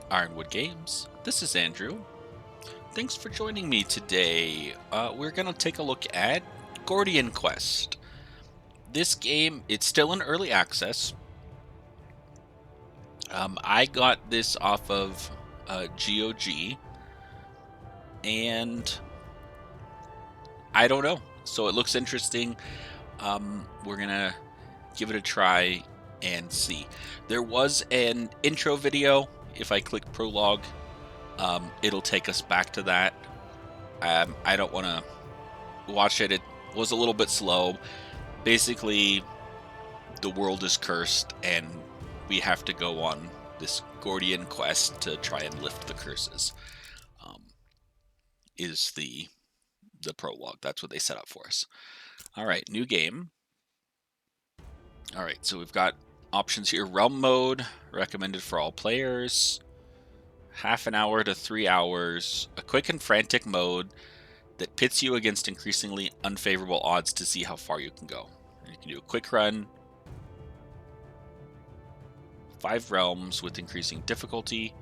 Ironwood Games. This is Andrew. Thanks for joining me today. We're going to take a look at Gordian Quest. This game, it's still in early access. I got this off of GOG, and I don't know. So it looks interesting. We're going to give it a try and see. There was an intro video. If I click prologue, it'll take us back to that. I don't want to watch it. It was a little bit slow. Basically, the world is cursed, and we have to go on this Gordian quest to try and lift the curses. Is the prologue. That's what they set up for us. All right, new game. All right, so we've got options here. Realm mode, recommended for all players. Half an hour to 3 hours. A quick and frantic mode that pits you against increasingly unfavorable odds to see how far you can go. You can do a quick run, 5 realms with increasing difficulty,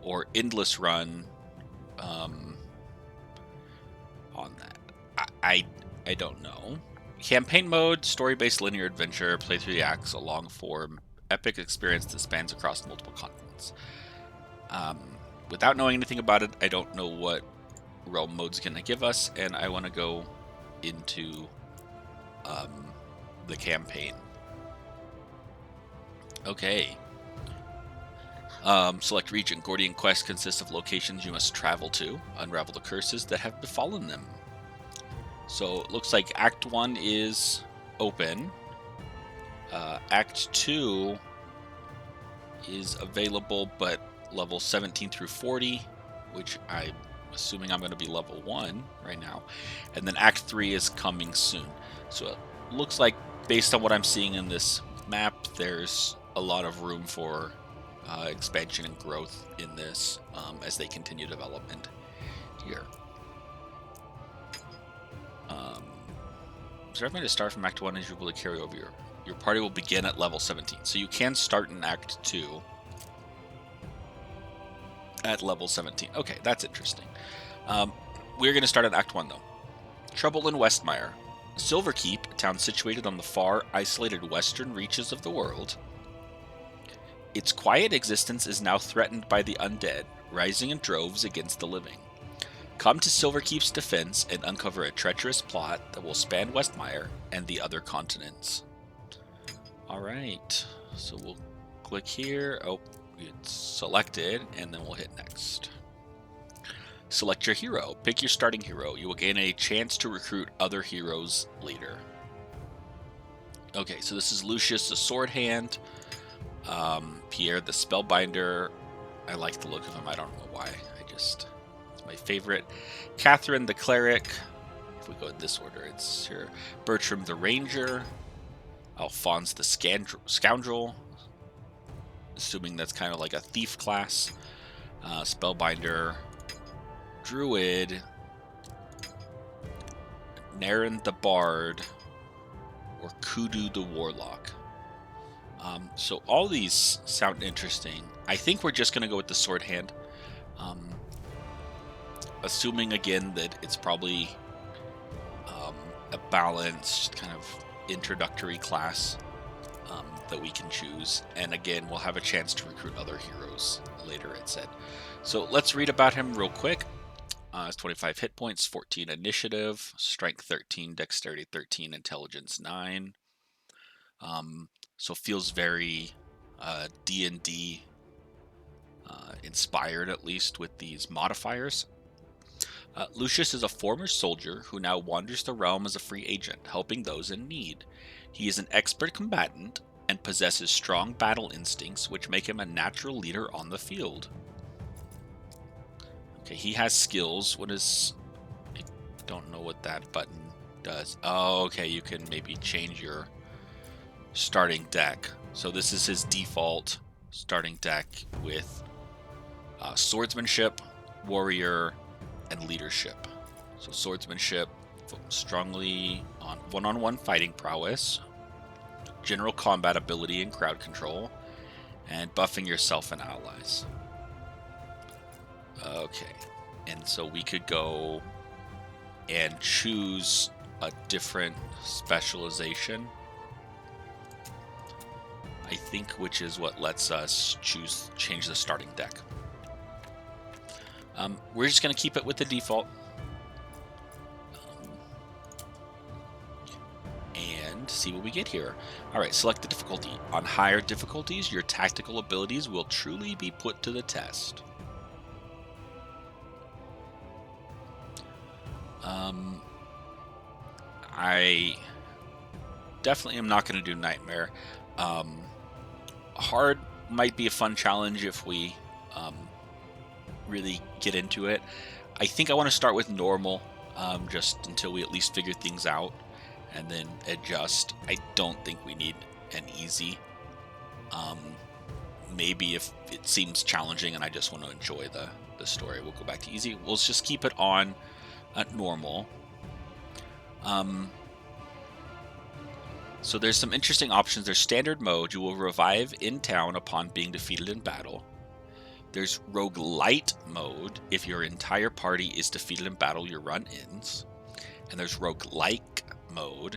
or endless run on that. I don't know. Campaign mode, story-based linear adventure, play through the acts, a long-form epic experience that spans across multiple continents. Without knowing anything about it, I don't know what realm mode's going to give us, and I want to go into the campaign. Okay. Select region. Gordian Quest consists of locations you must travel to, unravel the curses that have befallen them. So it looks like Act 1 is open. Act 2 is available, but level 17 through 40, which I'm assuming I'm going to be level 1 right now. And then Act 3 is coming soon. So it looks like, based on what I'm seeing in this map, there's a lot of room for expansion and growth in this as they continue development here. So everybody to start from Act 1 as you will carry over your party will begin at level 17. So you can start in Act 2 at level 17. Okay, that's interesting. We're going to start at Act 1 though. Trouble in Westmire. Silverkeep, a town situated on the far, isolated western reaches of the world. Its quiet existence is now threatened by the undead, rising in droves against the living. Come to Silverkeep's defense and uncover a treacherous plot that will span Westmire and the other continents. Alright, so we'll click here. Oh, it's selected, and then we'll hit next. Select your hero. Pick your starting hero. You will gain a chance to recruit other heroes later. Okay, so this is Lucius the Sword Hand. Pierre the Spellbinder. I like the look of him. I don't know why. It's my favorite. Catherine the Cleric. If we go in this order, it's here. Bertram the Ranger. Alphonse the Scoundrel. Assuming that's kind of like a thief class. Spellbinder. Druid. Naren the Bard. Or Kudu the Warlock. So all these sound interesting. I think we're just going to go with the Sword Hand. Assuming again that it's probably a balanced kind of introductory class that we can choose. And again, we'll have a chance to recruit other heroes later, it said. So let's read about him real quick. It's 25 hit points, 14 initiative, strength 13, dexterity 13, intelligence 9. So feels very D&D inspired, at least, with these modifiers. Lucius is a former soldier who now wanders the realm as a free agent, helping those in need. He is an expert combatant and possesses strong battle instincts, which make him a natural leader on the field. Okay, he has skills. What is... I don't know what that button does. Oh, okay, you can maybe change your starting deck. So this is his default starting deck with swordsmanship, warrior, and leadership. So swordsmanship, strongly on one-on-one fighting prowess, general combat ability and crowd control, and buffing yourself and allies. Okay. And so we could go and choose a different specialization, I think, which is what lets us change the starting deck. We're just going to keep it with the default. And see what we get here. All right, select the difficulty. On higher difficulties, your tactical abilities will truly be put to the test. I definitely am not going to do Nightmare. Hard might be a fun challenge if we really get into it. I think I want to start with normal, just until we at least figure things out, and then adjust. I don't think we need an easy. Maybe if it seems challenging and I just want to enjoy the story, we'll go back to easy. We'll just keep it on normal. So there's some interesting options. There's standard mode. You will revive in town upon being defeated in battle. There's roguelite mode. If your entire party is defeated in battle, your run ends. And there's roguelike mode.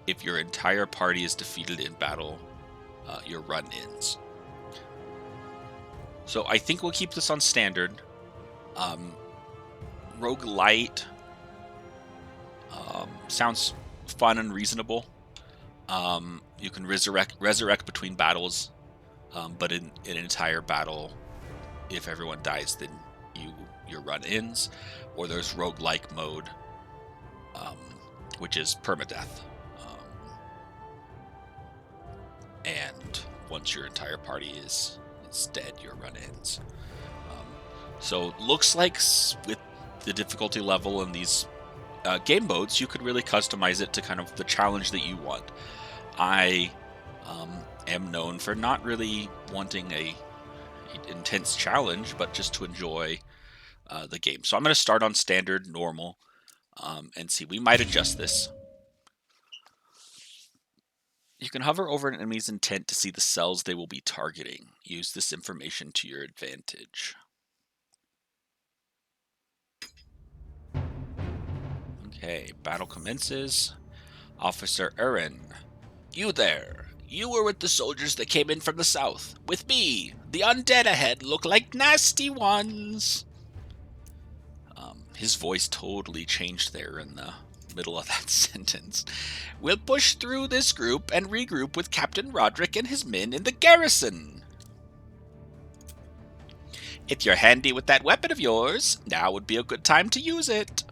If your entire party is defeated in battle, your run ends. So I think we'll keep this on standard. Roguelite sounds fun and reasonable. You can resurrect between battles, but in an entire battle, if everyone dies, then your run ends. Or there's roguelike mode, which is permadeath. And once your entire party is dead, your run ends. So looks like with the difficulty level and these game modes, you could really customize it to kind of the challenge that you want. I am known for not really wanting a intense challenge, but just to enjoy the game. So I'm going to start on standard, normal, and see. We might adjust this. You can hover over an enemy's intent to see the cells they will be targeting. Use this information to your advantage. Okay, battle commences. Officer Urin. You there. You were with the soldiers that came in from the south. With me. The undead ahead look like nasty ones. His voice totally changed there in the middle of that sentence. We'll push through this group and regroup with Captain Roderick and his men in the garrison. If you're handy with that weapon of yours, now would be a good time to use it.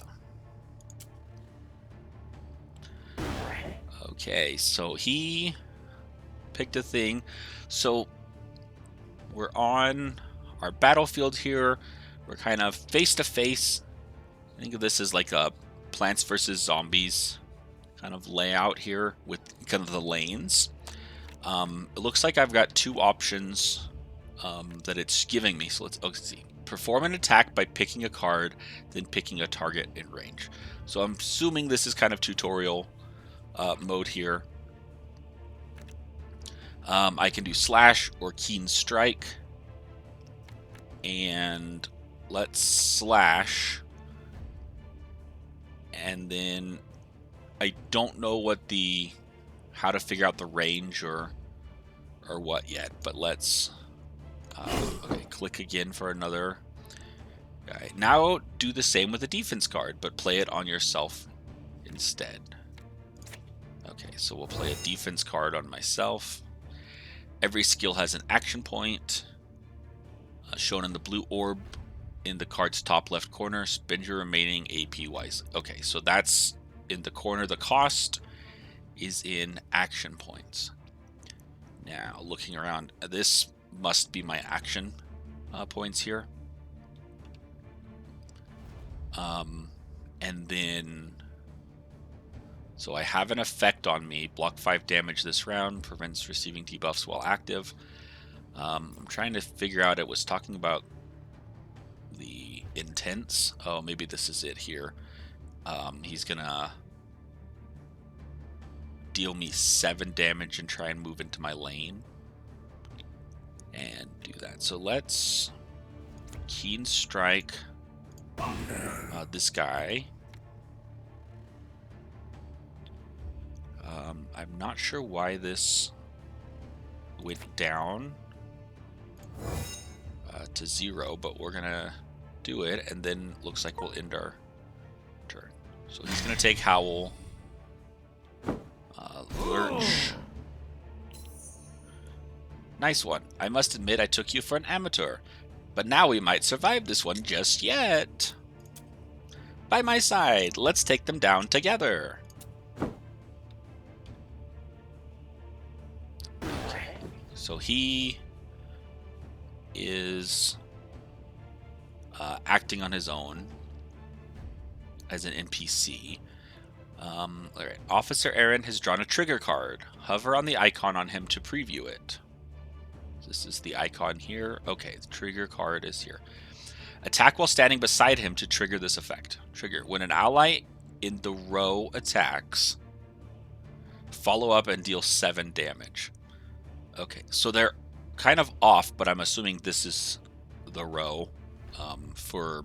Okay, so he picked a thing. So we're on our battlefield here. We're kind of face to face. Think of this as like a Plants vs. Zombies kind of layout here with kind of the lanes. It looks like I've got two options that it's giving me. So let's see. Perform an attack by picking a card, then picking a target in range. So I'm assuming this is kind of tutorial mode here. I can do slash or keen strike. And let's slash. And then I don't know what how to figure out the range or what yet, but let's okay, click again for another guy. Now do the same with a defense card, but play it on yourself instead. Okay, so we'll play a defense card on myself. Every skill has an action point shown in the blue orb in the card's top left corner. Spend your remaining AP wisely. Okay, so that's in the corner. The cost is in action points. Now, looking around, this must be my action points here. And then, so I have an effect on me. Block 5 damage this round. Prevents receiving debuffs while active. I'm trying to figure out, it was talking about the intents. Oh, maybe this is it here. He's gonna deal me 7 damage and try and move into my lane. and do that. So let's keen strike this guy. I'm not sure why this went down to 0, but we're gonna do it, and then looks like we'll end our turn. So he's gonna take Howl, Lurch. Nice one. I must admit I took you for an amateur, but now we might survive this one just yet. By my side, let's take them down together. Okay, so he is acting on his own as an NPC. All right. Officer Aaron has drawn a trigger card. Hover on the icon on him to preview it. This is the icon here. Okay, the trigger card is here. Attack while standing beside him to trigger this effect. Trigger. When an ally in the row attacks, follow up and deal 7 damage. Okay, so they're kind of off, but I'm assuming this is the row. For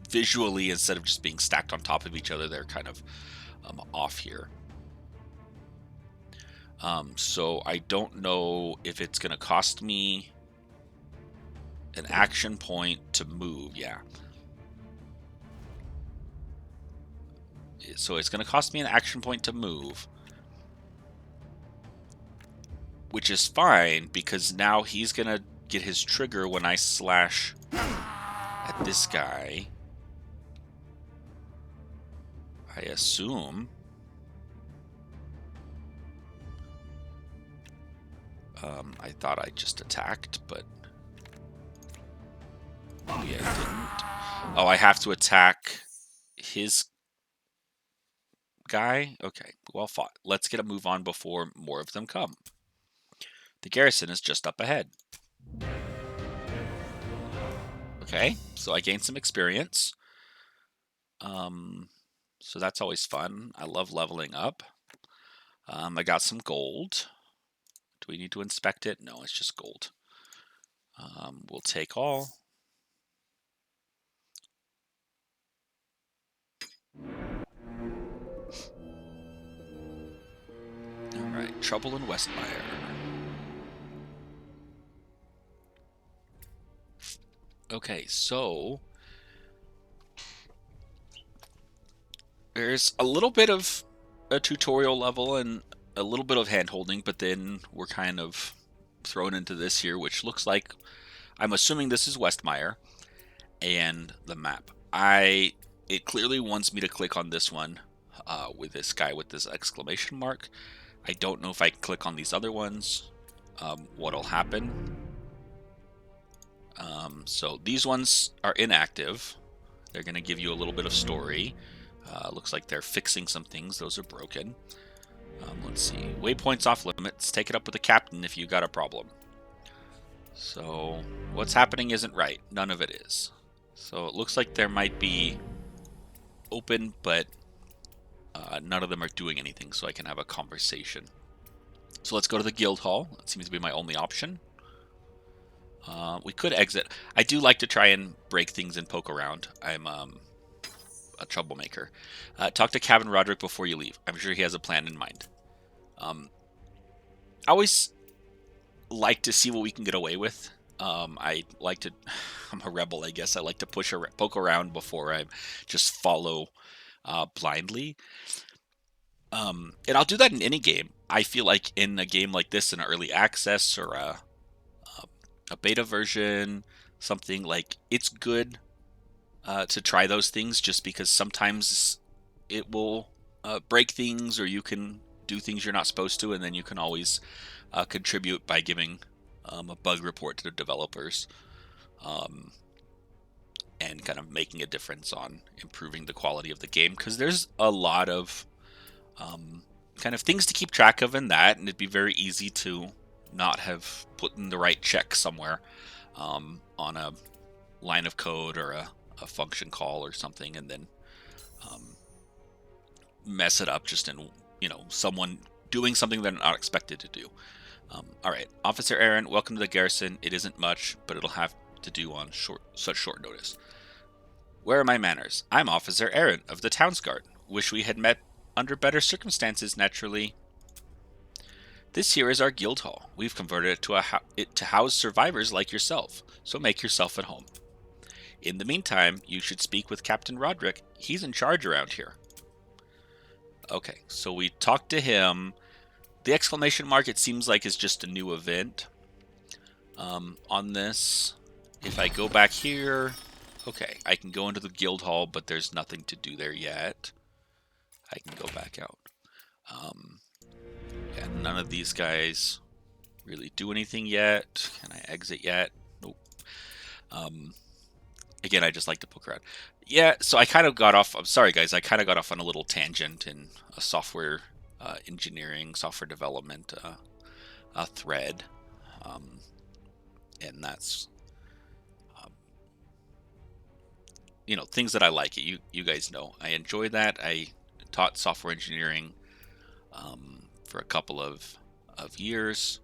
visually, instead of just being stacked on top of each other, they're kind of off here. So I don't know if it's going to cost me an action point to move. Yeah. So it's going to cost me an action point to move, which is fine because now he's going to get his trigger when I slash at this guy. I assume. I thought I just attacked, but maybe I didn't. Oh, I have to attack his guy? Okay, well fought. Let's get a move on before more of them come. The garrison is just up ahead. Okay, so I gained some experience. So that's always fun. I love leveling up. I got some gold. Do we need to inspect it? No, it's just gold. We'll take all. Alright, trouble in Westmire. Okay, so there's a little bit of a tutorial level and a little bit of hand-holding, but then we're kind of thrown into this here, which looks like, I'm assuming this is Westmire, and the map. It clearly wants me to click on this one with this guy with this exclamation mark. I don't know if I click on these other ones, what'll happen. So these ones are inactive. They're going to give you a little bit of story. Looks like they're fixing some things. Those are broken. Let's see. Waypoints off limits. Take it up with the captain if you got a problem. So what's happening isn't right. None of it is. So it looks like there might be open, but none of them are doing anything, so I can have a conversation. So let's go to the guild hall. That seems to be my only option. We could exit. I do like to try and break things and poke around. I'm a troublemaker. Talk to Captain Roderick before you leave. I'm sure he has a plan in mind. I always like to see what we can get away with. I like to... I'm a rebel, I guess. I like to poke around before I just follow blindly. And I'll do that in any game. I feel like in a game like this, an early access or a beta version, something like, it's good to try those things, just because sometimes it will break things, or you can do things you're not supposed to, and then you can always contribute by giving a bug report to the developers, and kind of making a difference on improving the quality of the game, because there's a lot of kind of things to keep track of in that, and it'd be very easy to not have put in the right check somewhere on a line of code or a function call or something, and then mess it up just in, someone doing something they're not expected to do. All right, Officer Aaron, welcome to the garrison. It isn't much, but it'll have to do on such short notice. Where are my manners? I'm Officer Aaron of the Town's Guard. Wish we had met under better circumstances, naturally. This here is our guild hall. We've converted it to house survivors like yourself, so make yourself at home. In the meantime, you should speak with Captain Roderick. He's in charge around here. Okay, so we talked to him. The exclamation mark, it seems like, is just a new event on this. If I go back here, okay, I can go into the guild hall, but there's nothing to do there yet. I can go back out. Yeah, none of these guys really do anything yet. Can I exit yet? Nope. Again, I just like to poke around. Yeah, so I kind of got off. I'm sorry, guys. I kind of got off on a little tangent in a software engineering, software development thread, and that's things that I like. You guys know I enjoy that. I taught software engineering for a couple of years,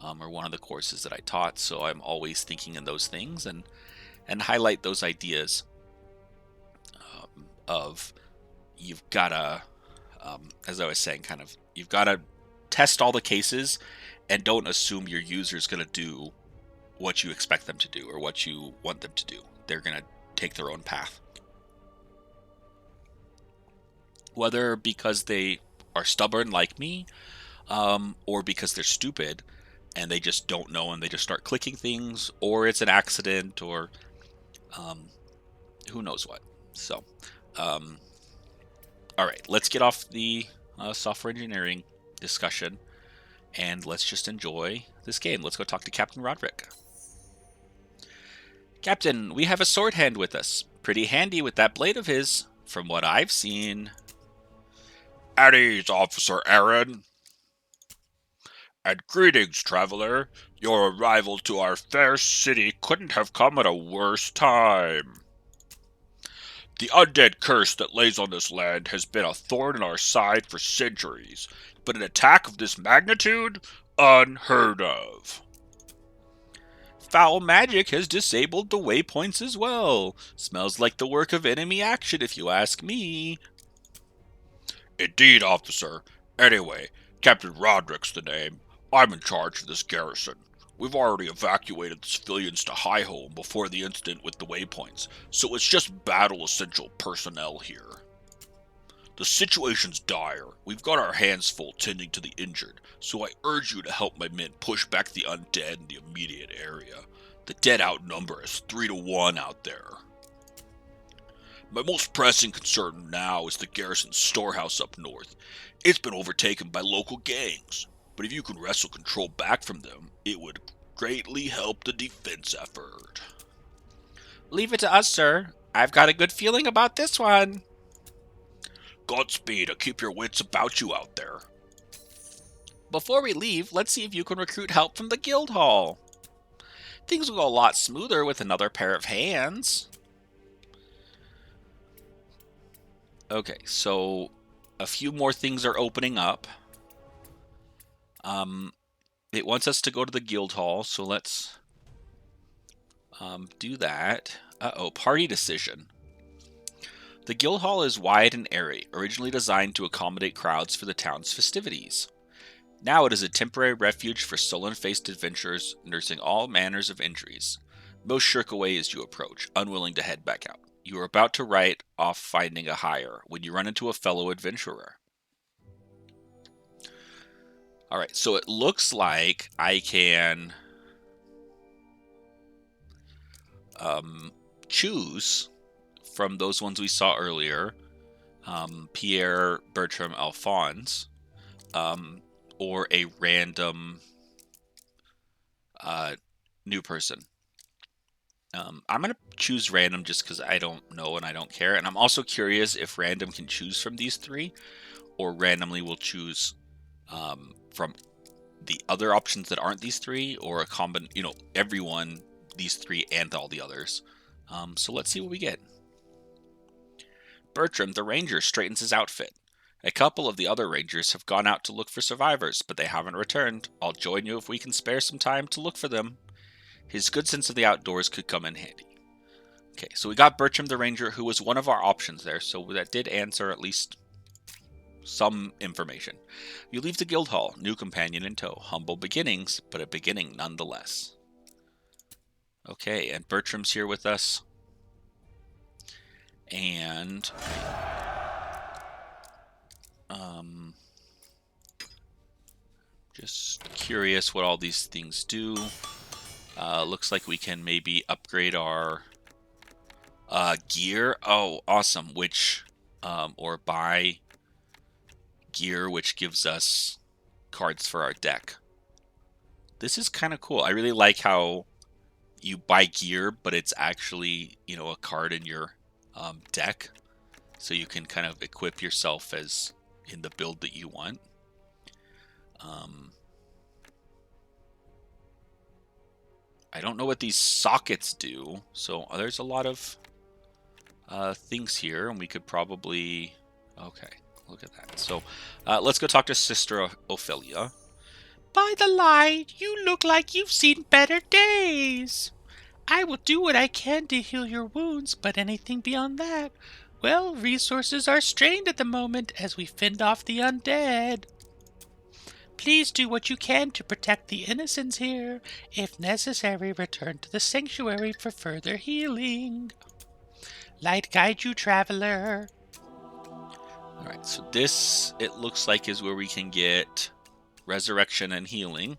or one of the courses that I taught. So I'm always thinking in those things and highlight those ideas of you've got to, as I was saying, kind of you've got to test all the cases and don't assume your user is going to do what you expect them to do or what you want them to do. They're going to take their own path. Whether because they are stubborn like me, or because they're stupid and they just don't know and they just start clicking things, or it's an accident, or who knows what. So, all right, let's get off the software engineering discussion and let's just enjoy this game. Let's go talk to Captain Roderick. Captain, we have a sword hand with us. Pretty handy with that blade of his, from what I've seen. At ease, Officer Aaron. And greetings, traveler. Your arrival to our fair city couldn't have come at a worse time. The undead curse that lays on this land has been a thorn in our side for centuries, but an attack of this magnitude? Unheard of. Foul magic has disabled the waypoints as well. Smells like the work of enemy action, if you ask me. Indeed, officer. Anyway, Captain Roderick's the name. I'm in charge of this garrison. We've already evacuated the civilians to High Home before the incident with the waypoints, so it's just battle essential personnel here. The situation's dire. We've got our hands full tending to the injured, so I urge you to help my men push back the undead in the immediate area. The dead outnumber us 3-1 out there. My most pressing concern now is the garrison's storehouse up north. It's been overtaken by local gangs, but if you can wrestle control back from them, it would greatly help the defense effort. Leave it to us, sir. I've got a good feeling about this one. Godspeed, and keep your wits about you out there. Before we leave, let's see if you can recruit help from the guild hall. Things will go a lot smoother with another pair of hands. Okay, so a few more things are opening up. It wants us to go to the guild hall, so let's do that. Party decision. The guild hall is wide and airy, originally designed to accommodate crowds for the town's festivities. Now it is a temporary refuge for sullen-faced adventurers nursing all manners of injuries. Most shirk away as you approach, unwilling to head back out. You are about to write off finding a hire when you run into a fellow adventurer. Alright, so it looks like I can choose from those ones we saw earlier, Pierre, Bertram, Alphonse, or a random new person. I'm going to choose random just because I don't know and I don't care. And I'm also curious if random can choose from these three, or randomly will choose from the other options that aren't these three, or a everyone, these three and all the others. So let's see what we get. Bertram, the ranger, straightens his outfit. A couple of the other rangers have gone out to look for survivors, but they haven't returned. I'll join you if we can spare some time to look for them. His good sense of the outdoors could come in handy. Okay, so we got Bertram the Ranger, who was one of our options there, so that did answer at least some information. You leave the guild hall, new companion in tow. Humble beginnings, but a beginning nonetheless. Okay, and Bertram's here with us. And just curious what all these things do. Looks like we can maybe upgrade our gear. Oh, awesome. Which, or buy gear, which gives us cards for our deck. This is kind of cool. I really like how you buy gear, but it's actually, a card in your deck. So you can kind of equip yourself as in the build that you want. I don't know what these sockets do, so there's a lot of things here, and we could probably... Okay, look at that. So let's go talk to Sister Ophelia. By the light, you look like you've seen better days. I will do what I can to heal your wounds, but anything beyond that, well, resources are strained at the moment as we fend off the undead. Please do what you can to protect the innocents here. If necessary, return to the sanctuary for further healing. Light guide you, traveler. Alright, so this, it looks like, is where we can get resurrection and healing.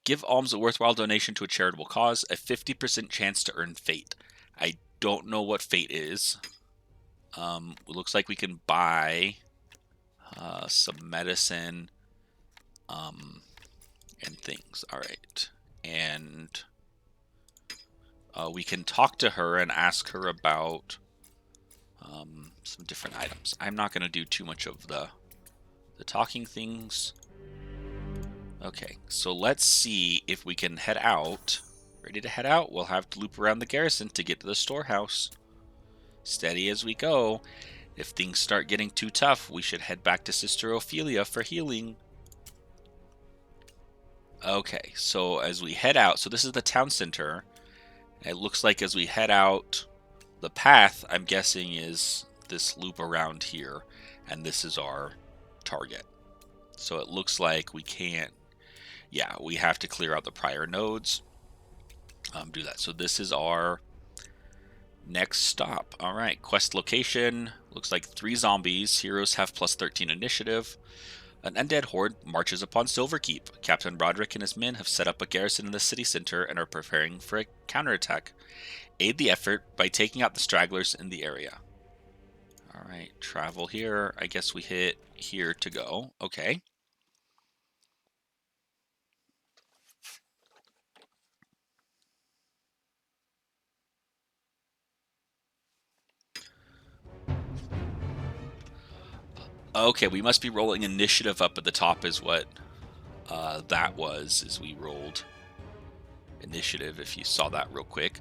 Give alms a worthwhile donation to a charitable cause. A 50% chance to earn fate. I don't know what fate is. It looks like we can buy some medicine and things. Alright. And we can talk to her and ask her about some different items. I'm not going to do too much of the talking things. Okay, so let's see if we can head out. Ready to head out? We'll have to loop around the garrison to get to the storehouse. Steady as we go. If things start getting too tough, we should head back to Sister Ophelia for healing. Okay, so as we head out, so this is the town center. It looks like as we head out, the path, I'm guessing, is this loop around here, and this is our target. So it looks like we can't, yeah, we have to clear out the prior nodes. Do that. So this is our next stop. All right, quest location. Looks like 3 zombies. Heroes have +13 initiative. An undead horde marches upon Silverkeep. Captain Roderick and his men have set up a garrison in the city center and are preparing for a counterattack. Aid the effort by taking out the stragglers in the area. All right, travel here. I guess we hit here to go. Okay. Okay, we must be rolling initiative up at the top is what that was, is we rolled initiative, if you saw that real quick.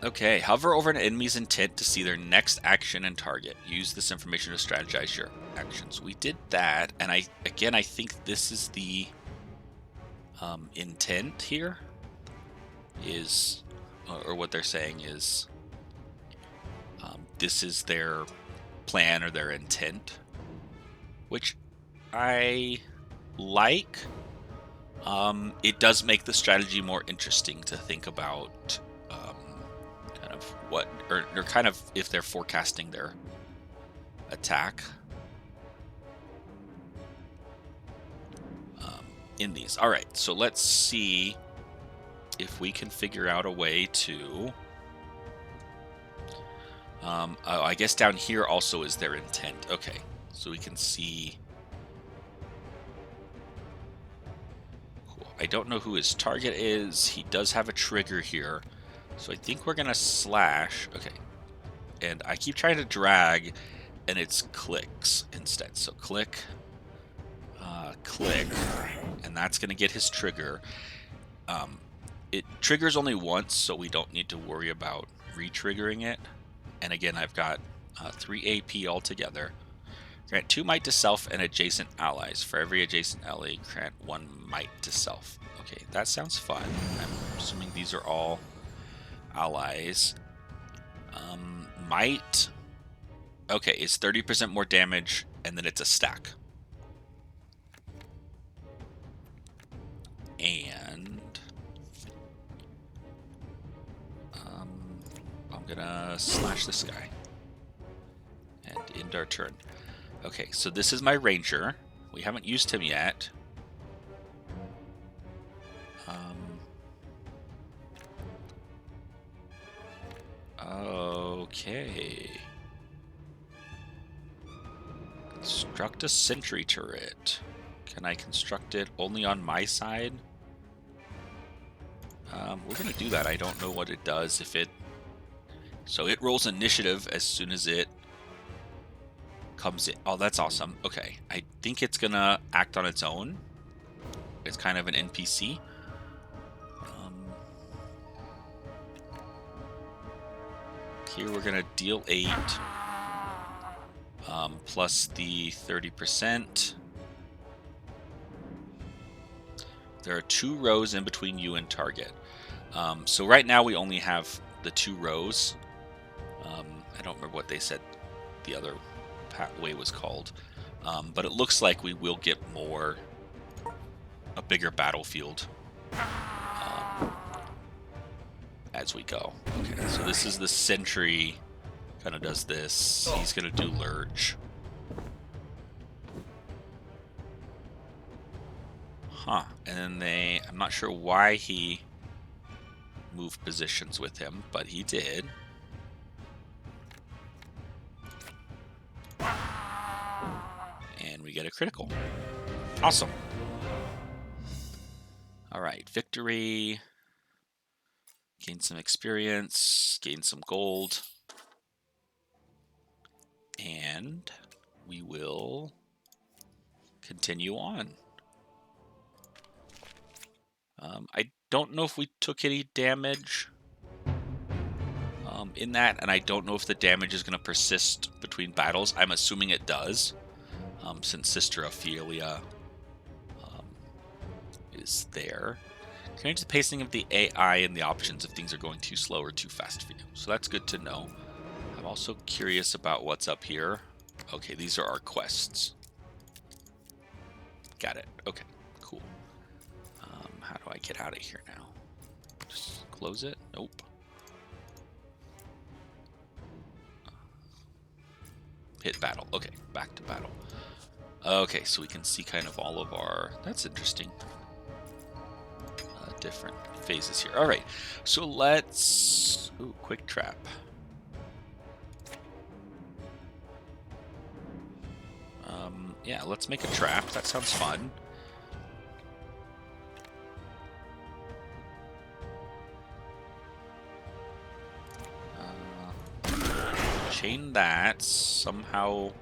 Okay, hover over an enemy's intent to see their next action and target. Use this information to strategize your actions. We did that, and I think this is the intent here, is, or what they're saying is, this is their plan or their intent, which I like. It does make the strategy more interesting to think about, kind of what, or kind of if they're forecasting their attack in these. All right, so let's see if we can figure out a way to. I guess down here also is their intent. Okay, so we can see. Cool. I don't know who his target is. He does have a trigger here, so I think we're gonna slash. Okay, and I keep trying to drag, and it's clicks instead. So click, click, and that's gonna get his trigger. It triggers only once, so we don't need to worry about re-triggering it. And again, I've got 3 AP altogether. Grant 2 might to self and adjacent allies. For every adjacent ally, grant 1 might to self. Okay, that sounds fun. I'm assuming these are all allies. Might. Okay, it's 30% more damage, and then it's a stack. And I'm gonna slash this guy. And end our turn. Okay, so this is my ranger. We haven't used him yet. Okay. Construct a sentry turret. Can I construct it only on my side? We're gonna do that. I don't know what it does if it... So it rolls initiative as soon as it comes in. Oh, that's awesome. Okay, I think it's gonna act on its own. It's kind of an NPC. Here we're gonna deal 8. Plus the 30%. There are 2 rows in between you and target. So right now we only have the 2 rows. I don't remember what they said the other way was called. But it looks like we will get a bigger battlefield as we go. Okay, so this is the sentry. Kind of does this. He's going to do lurch. Huh. And then I'm not sure why he moved positions with him, but he did. And we get a critical. Awesome. All right, victory. Gain some experience, gain some gold. And we will continue on. I don't know if we took any damage in that, and I don't know if the damage is going to persist between battles. I'm assuming it does, since Sister Ophelia is there. Change the pacing of the AI and the options if things are going too slow or too fast for you. So that's good to know. I'm also curious about what's up here. Okay, these are our quests. Got it. Okay, cool. How do I get out of here now? Just close it? Nope. Hit battle. Okay, back to battle. Okay, so we can see kind of all of our... That's interesting. Different phases here. All right, so let's... Ooh, quick trap. Yeah, let's make a trap. That sounds fun. Chain that somehow.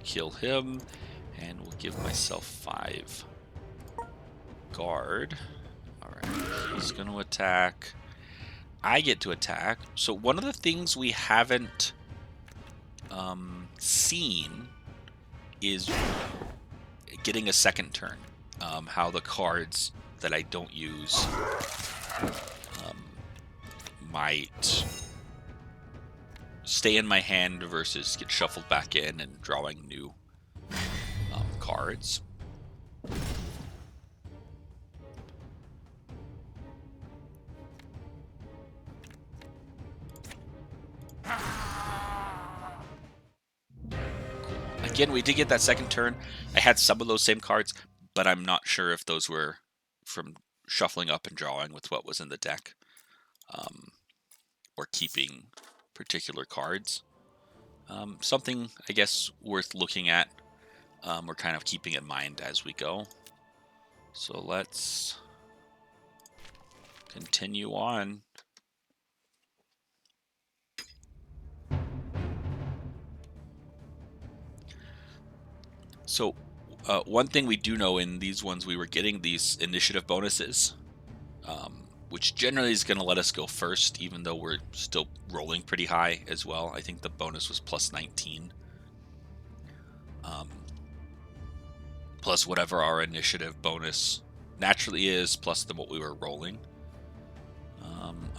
Kill him, and we'll give myself 5 guard. Alright, he's going to attack. I get to attack. So one of the things we haven't seen is getting a second turn. How the cards that I don't use might stay in my hand versus get shuffled back in and drawing new cards. Again, we did get that second turn. I had some of those same cards, but I'm not sure if those were from shuffling up and drawing with what was in the deck, or keeping particular cards. Something, I guess, worth looking at, or kind of keeping in mind as we go. So let's continue on. So One thing we do know in these ones, we were getting these initiative bonuses, which generally is going to let us go first, even though we're still rolling pretty high as well. I think the bonus was plus 19. Plus whatever our initiative bonus naturally is, plus what we were rolling.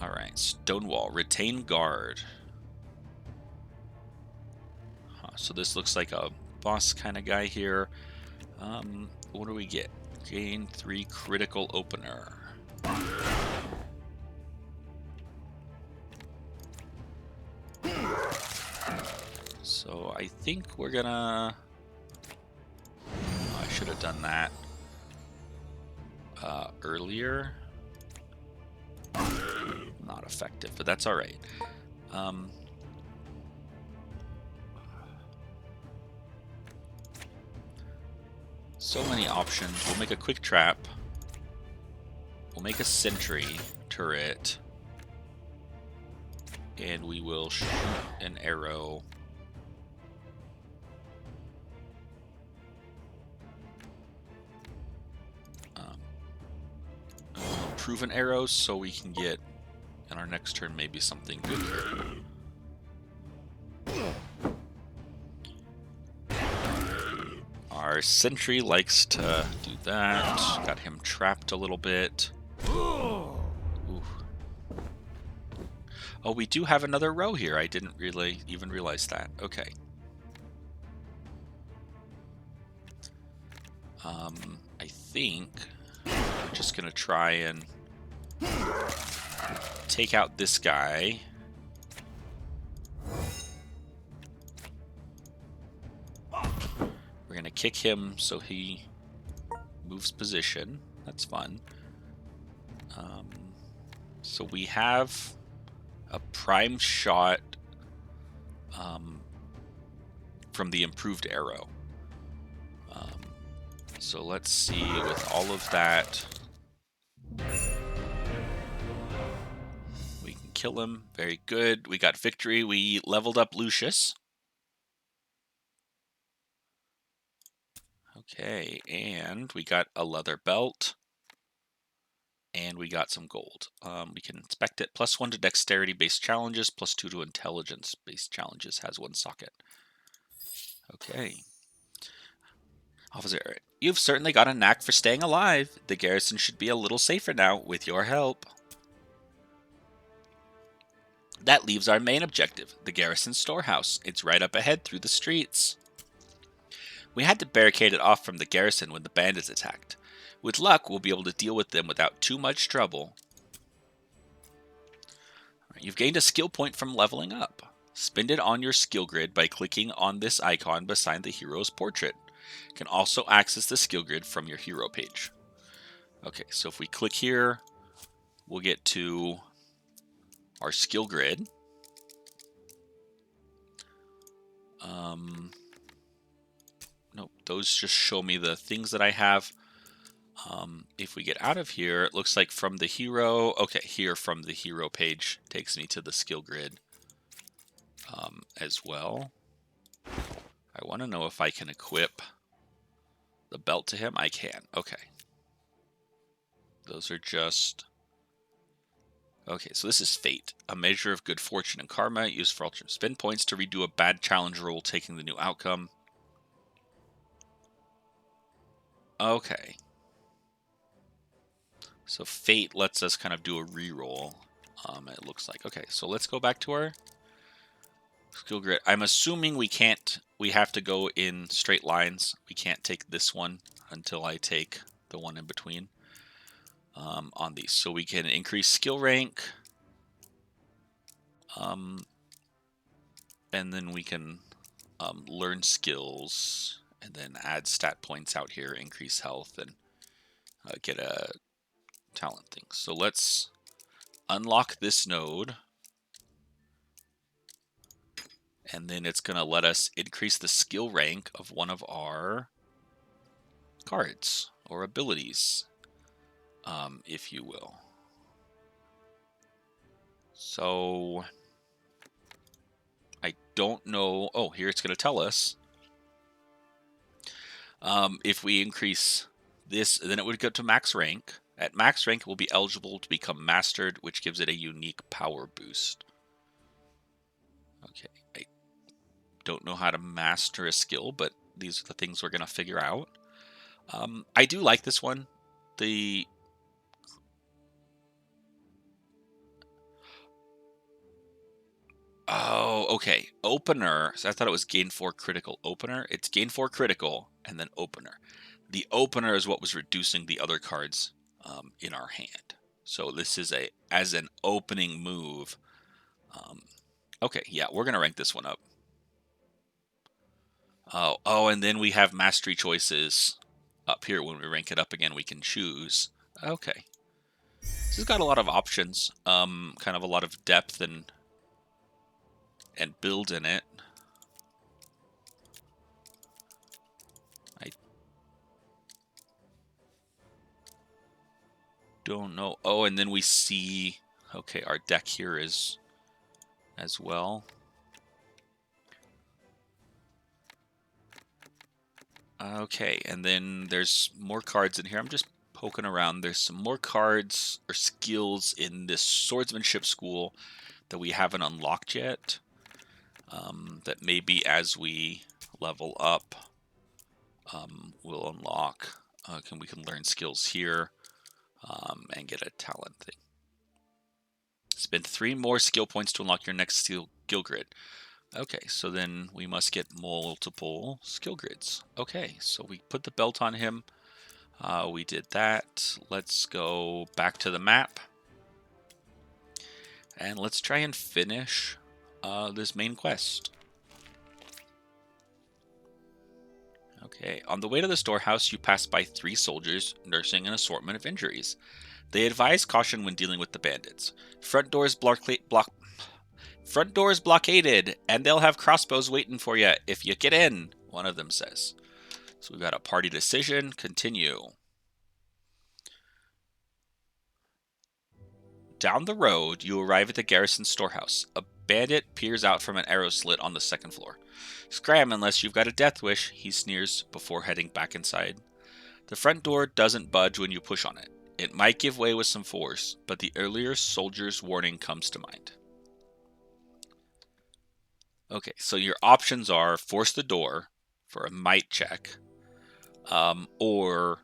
All right, Stonewall, retain guard. So this looks like a boss kind of guy here. What do we get? Gain 3 critical opener. So I think we're gonna... I should have done that earlier. Not effective, but that's all right. So many options. We'll make a quick trap. We'll make a sentry turret. And we will shoot an arrow. Proven arrows, so we can get in our next turn maybe something good here. Our sentry likes to do that. Got him trapped a little bit. Ooh. Oh, we do have another row here. I didn't really even realize that. Okay. I think we're just gonna try and take out this guy. We're gonna kick him so he moves position. That's fun. So we have a prime shot from the improved arrow. So let's see, with all of that, we can kill him. Very good. We got victory. We leveled up Lucius. Okay, and we got a leather belt. And we got some gold. We can inspect it. +1 to dexterity-based challenges, +2 to intelligence-based challenges. Has 1 socket. Okay. Officer, you've certainly got a knack for staying alive. The garrison should be a little safer now, with your help. That leaves our main objective, the garrison storehouse. It's right up ahead through the streets. We had to barricade it off from the garrison when the bandits attacked. With luck, we'll be able to deal with them without too much trouble. You've gained a skill point from leveling up. Spend it on your skill grid by clicking on this icon beside the hero's portrait. You can also access the skill grid from your hero page. Okay, so if we click here, we'll get to our skill grid. Nope, those just show me the things that I have. If we get out of here, it looks like from the hero, okay, here from the hero page takes me to the skill grid as well. I want to know if I can equip the belt to him. I can. Okay. Those are just... Okay, so this is Fate. A measure of good fortune and karma used for alternate spin points to redo a bad challenge roll, taking the new outcome. Okay. So Fate lets us kind of do a reroll. It looks like. Okay, so let's go back to our skill grid. I'm assuming we can't... We have to go in straight lines. We can't take this one until I take the one in between on these. So we can increase skill rank. And then we can learn skills and then add stat points out here, increase health, and get a talent thing. So let's unlock this node. And then it's going to let us increase the skill rank of one of our cards or abilities, if you will. So I don't know. Oh, here it's going to tell us. If we increase this, then it would go to max rank. At max rank, it will be eligible to become mastered, which gives it a unique power boost. Okay, I don't know how to master a skill, but these are the things we're going to figure out. I do like this one. Oh, okay. Opener. So I thought it was gain 4 critical opener. It's gain 4 critical and then opener. The opener is what was reducing the other cards in our hand. So this is as an opening move. Okay, yeah, we're gonna rank this one up. Oh, and then we have mastery choices up here. When we rank it up again, we can choose. Okay, this has got a lot of options. Kind of a lot of depth and build in it. I don't know. Oh, and then we see. Okay, our deck here is as well. Okay, and then there's more cards in here. I'm just poking around. There's some more cards or skills in this swordsmanship school that we haven't unlocked yet. That maybe as we level up, we'll unlock. We can learn skills here and get a talent thing. Spend 3 more skill points to unlock your next skill grid. Okay, so then we must get multiple skill grids. Okay, so we put the belt on him. We did that. Let's go back to the map. And let's try and finish this main quest. Okay, on the way to the storehouse, you pass by 3 soldiers nursing an assortment of injuries. They advise caution when dealing with the bandits. Front doors blockaded, and they'll have crossbows waiting for you if you get in, one of them says. So we've got a party decision. Continue. Down the road, you arrive at the garrison storehouse. A bandit peers out from an arrow slit on the 2nd floor. Scram unless you've got a death wish, he sneers before heading back inside. The front door doesn't budge when you push on it. It might give way with some force, but the earlier soldier's warning comes to mind. Okay, so your options are force the door for a might check, or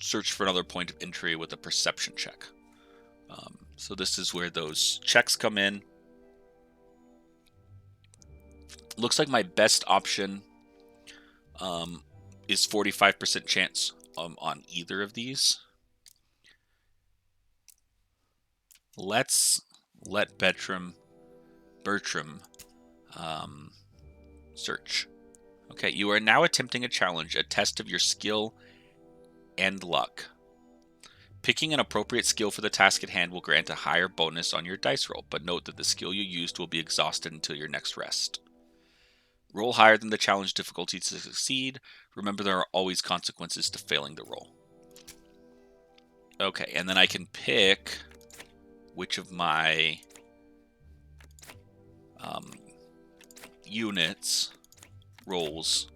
search for another point of entry with a perception check. So this is where those checks come in. Looks like my best option is 45% chance on either of these. Let's let Bertram search. Okay, you are now attempting a challenge, a test of your skill and luck. Picking an appropriate skill for the task at hand will grant a higher bonus on your dice roll, but note that the skill you used will be exhausted until your next rest. Roll higher than the challenge difficulty to succeed. Remember, there are always consequences to failing the roll. Okay, and then I can pick which of my units rolls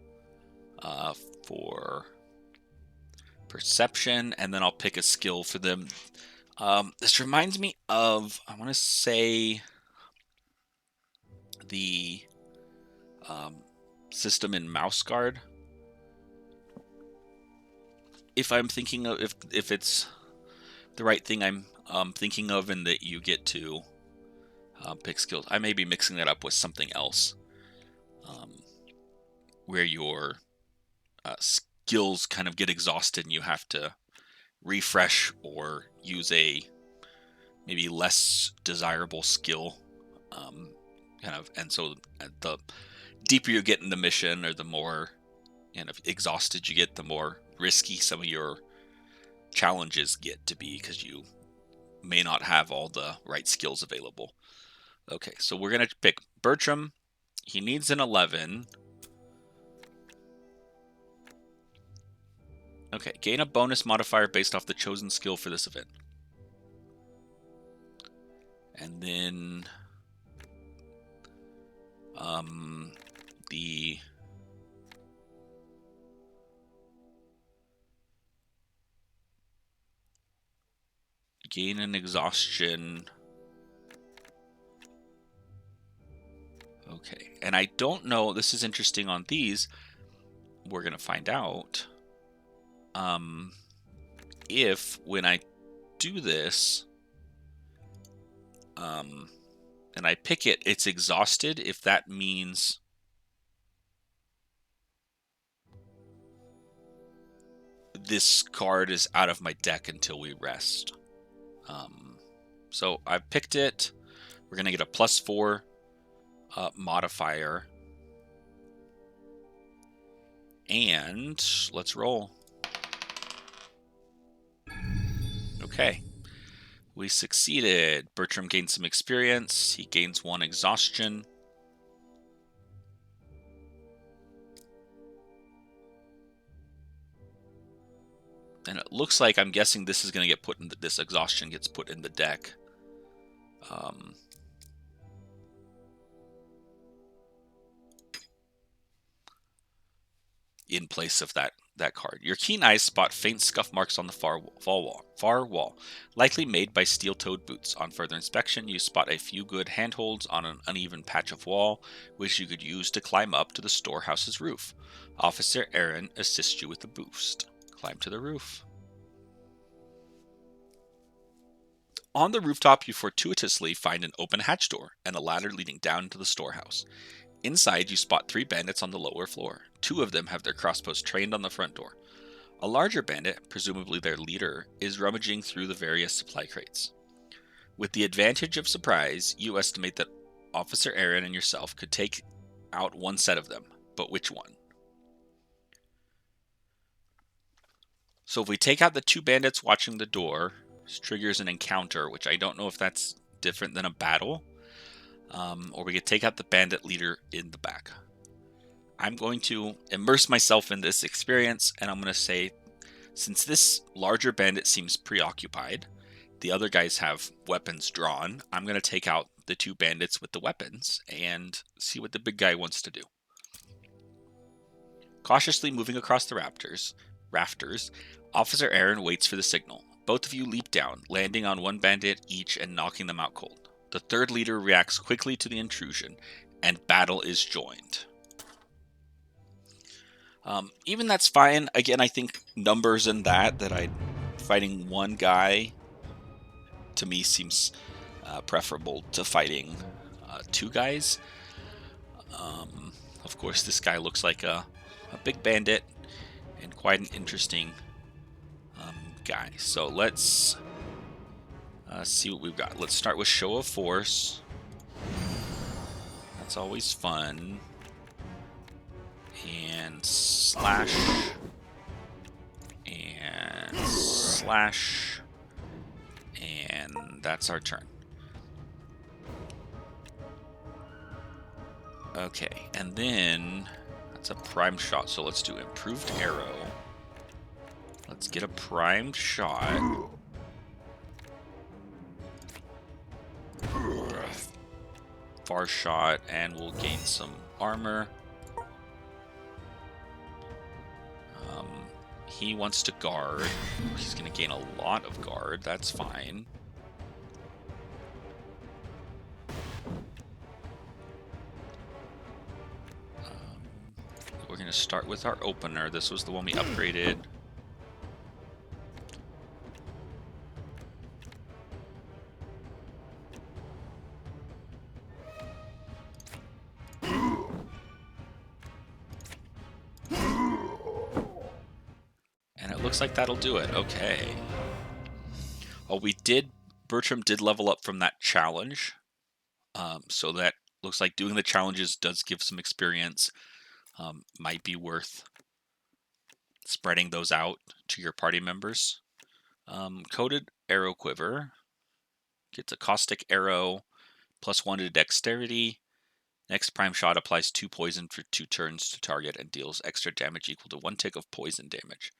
for perception, and then I'll pick a skill for them. This reminds me of, I want to say, the system in Mouse Guard. If I'm thinking of, if it's the right thing I'm thinking of, and that you get to pick skills. I may be mixing that up with something else, where your skills kind of get exhausted and you have to refresh or use a maybe less desirable skill, and so the deeper you get in the mission, or the more kind of exhausted you get, the more risky some of your challenges get to be, because you may not have all the right skills available. Okay, so we're going to pick Bertram. He needs an 11. Okay, gain a bonus modifier based off the chosen skill for this event. And then the gain an exhaustion. Okay, and I don't know, this is interesting on these. We're going to find out if when I do this and I pick it, it's exhausted, if that means this card is out of my deck until we rest. So I've picked it. We're going to get a +4 modifier. And let's roll. Okay. We succeeded. Bertram gains some experience. He gains 1 exhaustion. And it looks like, I'm guessing this is going to get put in this exhaustion gets put in the deck. In place of that card. Your keen eyes spot faint scuff marks on the far wall, likely made by steel-toed boots. On further inspection, you spot a few good handholds on an uneven patch of wall, which you could use to climb up to the storehouse's roof. Officer Aaron assists you with the boost. Climb to the roof. On the rooftop, you fortuitously find an open hatch door and a ladder leading down into the storehouse. Inside, you spot 3 bandits on the lower floor. 2 of them have their crossbows trained on the front door. A larger bandit, presumably their leader, is rummaging through the various supply crates. With the advantage of surprise, you estimate that Officer Aaron and yourself could take out one set of them, but which one? So if we take out the 2 bandits watching the door, this triggers an encounter, which I don't know if that's different than a battle. Or we could take out the bandit leader in the back. I'm going to immerse myself in this experience, and I'm going to say, since this larger bandit seems preoccupied, the other guys have weapons drawn, I'm going to take out the 2 bandits with the weapons and see what the big guy wants to do. Cautiously moving across the rafters, Officer Aaron waits for the signal. Both of you leap down, landing on 1 bandit each and knocking them out cold. The 3rd leader reacts quickly to the intrusion, and battle is joined. Even that's fine. Again, I think numbers and that fighting 1 guy, to me, seems preferable to fighting 2 guys. Of course, this guy looks like a big bandit and quite an interesting guy. So let's see what we've got. Let's start with Show of Force. That's always fun. And slash. And slash. And that's our turn. Okay, and then that's a prime shot. So let's do Improved Arrow. Let's get a primed shot. Far shot, and we'll gain some armor. He wants to guard. He's going to gain a lot of guard. That's fine. We're going to start with our opener. This was the one we upgraded. Looks like that'll do it. Okay. Oh, Bertram did level up from that challenge. So that looks like doing the challenges does give some experience. Might be worth spreading those out to your party members. Coated Arrow Quiver. Gets a caustic arrow, +1 to dexterity. Next prime shot applies 2 poison for 2 turns to target and deals extra damage equal to 1 tick of poison damage.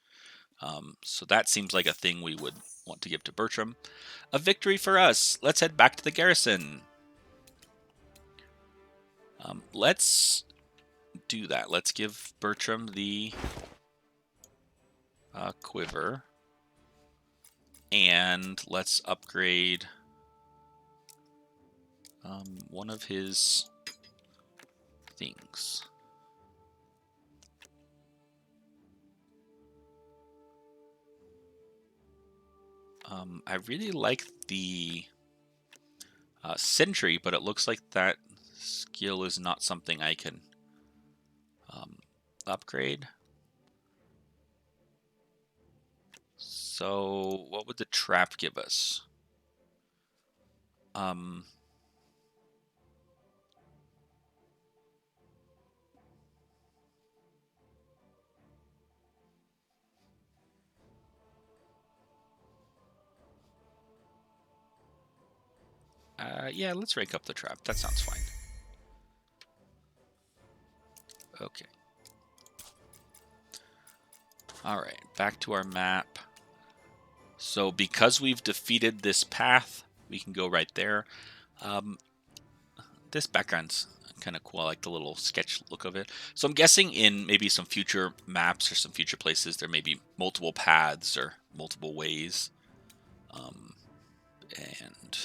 So that seems like a thing we would want to give to Bertram. A victory for us. Let's head back to the garrison. Let's do that. Let's give Bertram the quiver. And let's upgrade one of his things. I really like the Sentry, but it looks like that skill is not something I can upgrade. So what would the trap give us? Yeah, let's rank up the trap. That sounds fine. Okay. Alright, back to our map. So because we've defeated this path, we can go right there. This background's kind of cool. I like the little sketch look of it. So I'm guessing in maybe some future maps or some future places, there may be multiple paths or multiple ways. And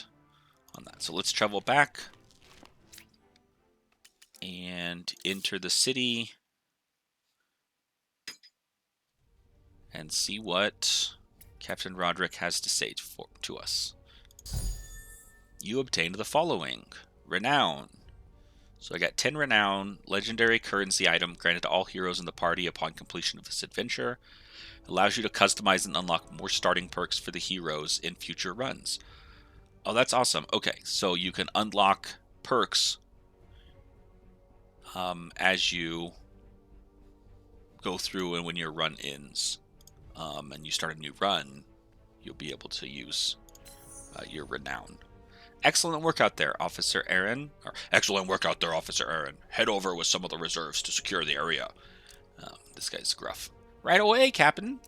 on that. So let's travel back and enter the city and see what Captain Roderick has to say to us. You obtained the following. Renown. So I got 10 renown, legendary currency item granted to all heroes in the party upon completion of this adventure. Allows you to customize and unlock more starting perks for the heroes in future runs. Oh, that's awesome. Okay, so you can unlock perks as you go through and when your run ends. And you start a new run, you'll be able to use your renown. Excellent work out there, Officer Aaron. Excellent work out there, Officer Aaron. Head over with some of the reserves to secure the area. This guy's gruff. Right away, Captain.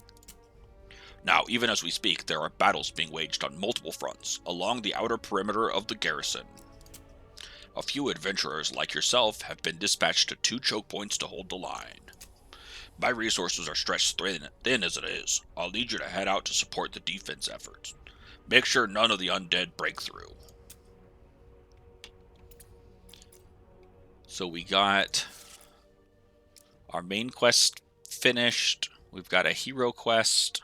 Now, even as we speak, there are battles being waged on multiple fronts along the outer perimeter of the garrison. A few adventurers like yourself have been dispatched to 2 choke points to hold the line. My resources are stretched thin as it is. I'll need you to head out to support the defense efforts. Make sure none of the undead break through. So we got our main quest finished. We've got a hero quest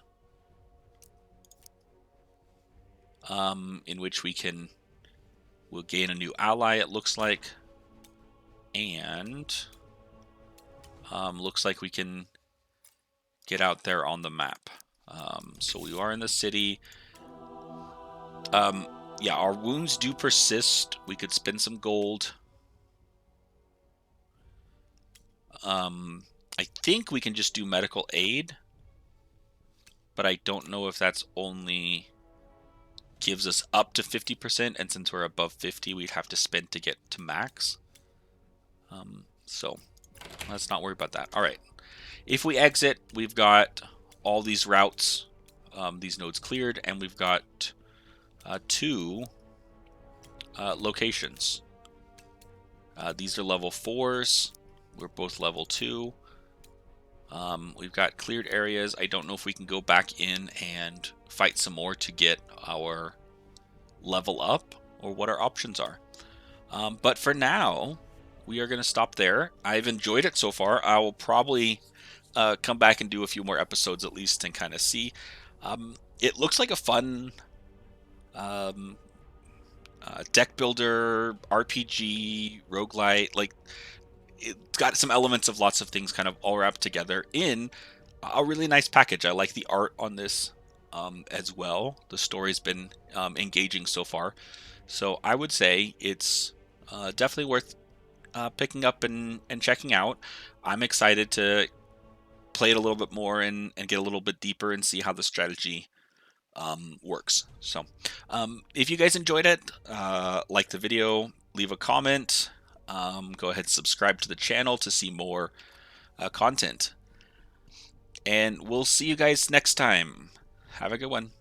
in which we'll gain a new ally, it looks like. And looks like we can get out there on the map. So we are in the city. Yeah, our wounds do persist. We could spend some gold. I think we can just do medical aid, but I don't know if that's only gives us up to 50%, and since we're above 50, we'd have to spend to get to max. So let's not worry about that. All right. If we exit, we've got all these routes, these nodes cleared, and we've got 2 locations. These are level 4s. We're both level 2. We've got cleared areas. I don't know if we can go back in and fight some more to get our level up or what our options are. But for now, we are going to stop there. I've enjoyed it so far. I will probably come back and do a few more episodes at least and kind of see. It looks like a fun deck builder, RPG, roguelite. Like, it's got some elements of lots of things kind of all wrapped together in a really nice package. I like the art on this as well. The story's been engaging so far. So I would say it's definitely worth picking up and checking out. I'm excited to play it a little bit more and get a little bit deeper and see how the strategy works. So if you guys enjoyed it, like the video, leave a comment. Go ahead and subscribe to the channel to see more content. And we'll see you guys next time. Have a good one.